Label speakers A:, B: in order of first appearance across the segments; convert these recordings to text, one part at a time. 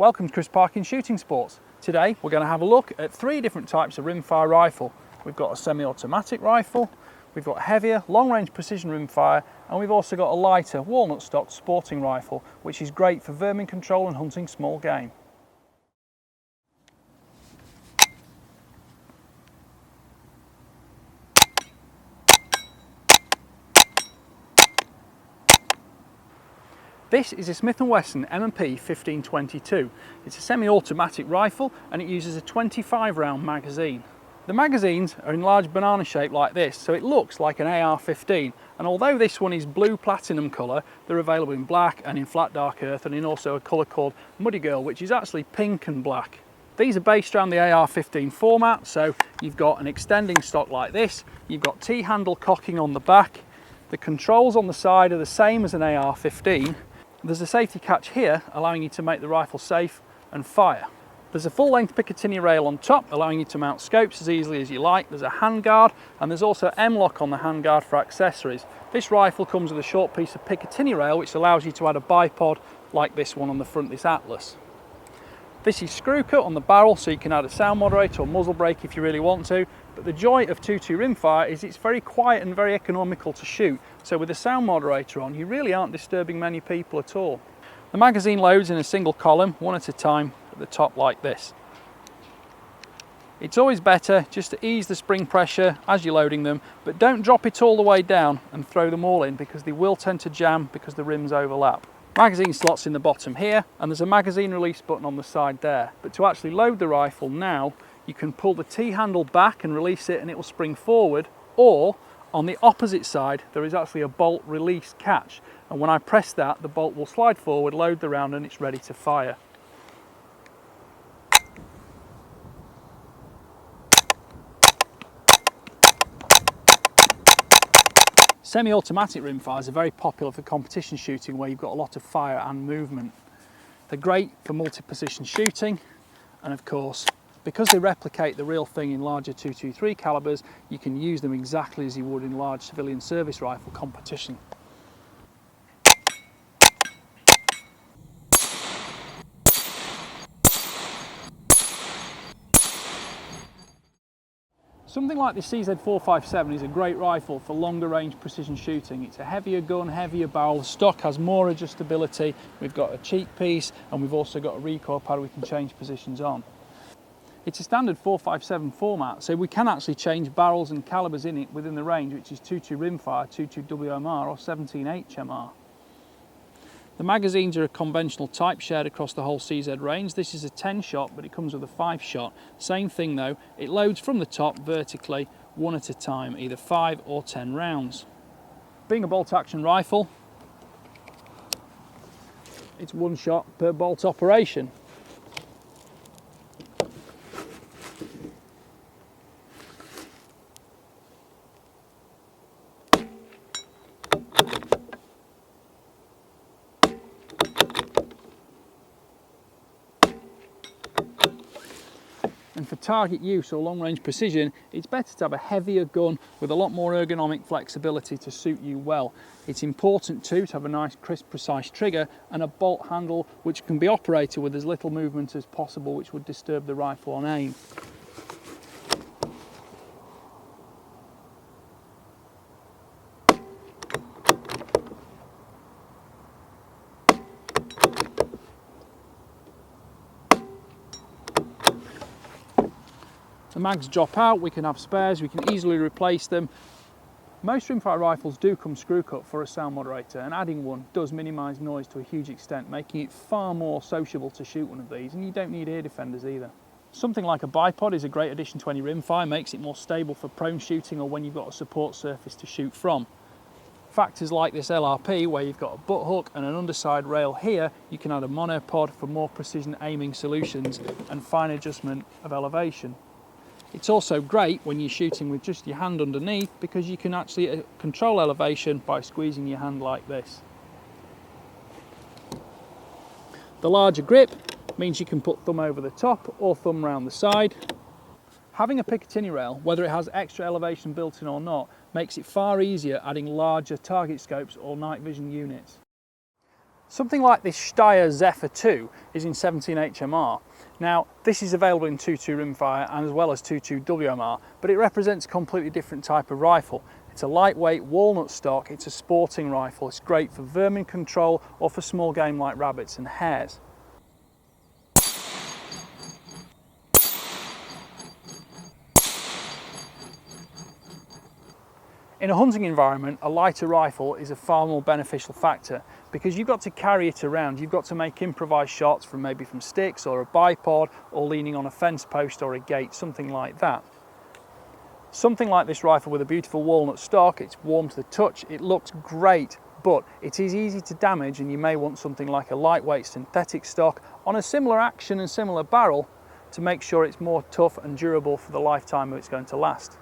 A: Welcome to Chris Parkin Shooting Sports. Today we're going to have a look at three different types of rimfire rifle. We've got a semi-automatic rifle, we've got heavier long-range precision rimfire, and we've also got a lighter walnut stock sporting rifle, which is great for vermin control and hunting small game. This is a Smith & Wesson MP 1522. It's a semi-automatic rifle and it uses a 25 round magazine. The magazines are in large banana shape like this, so it looks like an AR-15, and although this one is blue platinum colour, they're available in black and in flat dark earth and in also a colour called Muddy Girl, which is actually pink and black. These are based around the AR-15 format, so you've got an extending stock like this, you've got T-handle cocking on the back, the controls on the side are the same as an AR-15. There's a safety catch here allowing you to make the rifle safe and fire. There's a full-length Picatinny rail on top allowing you to mount scopes as easily as you like. There's a handguard and there's also M-lock on the handguard for accessories. This rifle comes with a short piece of Picatinny rail which allows you to add a bipod like this one on the front, this Atlas. This is screw cut on the barrel, so you can add a sound moderator or muzzle brake if you really want to, but the joy of 2.2 rimfire is it's very quiet and very economical to shoot, so with the sound moderator on you really aren't disturbing many people at all. The magazine loads in a single column, one at a time, at the top like this. It's always better just to ease the spring pressure as you're loading them, but don't drop it all the way down and throw them all in because they will tend to jam because the rims overlap. Magazine slots in the bottom here, and there's a magazine release button on the side there. But to actually load the rifle now, you can pull the T-handle back and release it and it will spring forward, or on the opposite side there is actually a bolt release catch, and when I press that the bolt will slide forward, load the round, and it's ready to fire. Semi-automatic rimfires are very popular for competition shooting where you've got a lot of fire and movement. They're great for multi-position shooting, and of course because they replicate the real thing in larger 223 calibers, you can use them exactly as you would in large civilian service rifle competition. Something like the CZ457 is a great rifle for longer range precision shooting. It's a heavier gun, heavier barrel, the stock has more adjustability, we've got a cheek piece and we've also got a recoil pad we can change positions on. It's a standard 457 format, so we can actually change barrels and calibers in it within the range, which is 2.2 rimfire, 2.2 WMR or 17 HMR. The magazines are a conventional type shared across the whole CZ range. This is a 10 shot, but it comes with a 5 shot. Same thing though, it loads from the top vertically, one at a time, either 5 or 10 rounds. Being a bolt action rifle, it's one shot per bolt operation. And for target use or long range precision, it's better to have a heavier gun with a lot more ergonomic flexibility to suit you well. It's important too to have a nice crisp precise trigger and a bolt handle which can be operated with as little movement as possible, which would disturb the rifle on aim. The mags drop out, we can have spares, we can easily replace them. Most rimfire rifles do come screw cut for a sound moderator, and adding one does minimise noise to a huge extent, making it far more sociable to shoot one of these, and you don't need ear defenders either. Something like a bipod is a great addition to any rimfire, makes it more stable for prone shooting or when you've got a support surface to shoot from. Factors like this LRP, where you've got a butt hook and an underside rail here, you can add a monopod for more precision aiming solutions and fine adjustment of elevation. It's also great when you're shooting with just your hand underneath because you can actually control elevation by squeezing your hand like this. The larger grip means you can put thumb over the top or thumb round the side. Having a Picatinny rail, whether it has extra elevation built in or not, makes it far easier adding larger target scopes or night vision units. Something like this Steyr Zepha II is in 17 HMR. Now, this is available in 2.2 Rimfire and as well as 2.2 WMR, but it represents a completely different type of rifle. It's a lightweight walnut stock, it's a sporting rifle, it's great for vermin control or for small game like rabbits and hares. In a hunting environment, a lighter rifle is a far more beneficial factor because you've got to carry it around. You've got to make improvised shots from maybe from sticks or a bipod or leaning on a fence post or a gate, something like that. Something like this rifle with a beautiful walnut stock, it's warm to the touch, it looks great, but it is easy to damage and you may want something like a lightweight synthetic stock on a similar action and similar barrel to make sure it's more tough and durable for the lifetime it's going to last.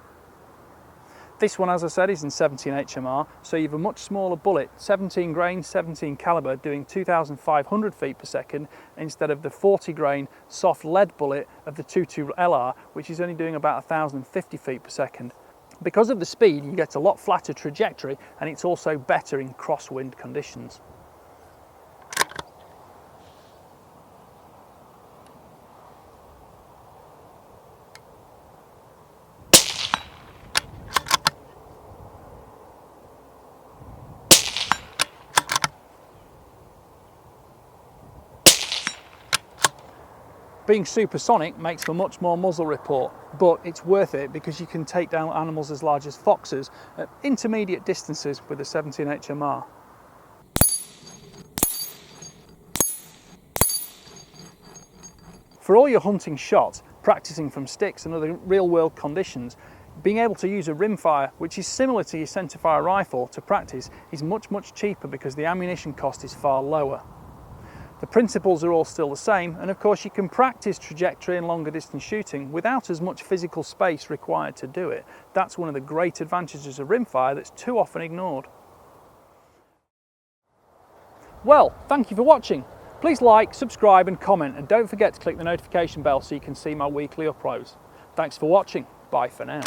A: This one, as I said, is in 17 HMR, so you have a much smaller bullet, 17 grain, 17 caliber, doing 2,500 feet per second instead of the 40 grain soft lead bullet of the 2.2 LR, which is only doing about 1,050 feet per second. Because of the speed, you get a lot flatter trajectory, and it's also better in crosswind conditions. Being supersonic makes for much more muzzle report, but it's worth it because you can take down animals as large as foxes at intermediate distances with a 17 HMR. For all your hunting shots, practicing from sticks and other real-world conditions, being able to use a rimfire, which is similar to your centerfire rifle, to practice is much cheaper because the ammunition cost is far lower. The principles are all still the same, and of course you can practice trajectory and longer distance shooting without as much physical space required to do it. That's one of the great advantages of rimfire that's too often ignored. Well, thank you for watching. Please like, subscribe and comment, and don't forget to click the notification bell so you can see my weekly uploads. Thanks for watching. Bye for now.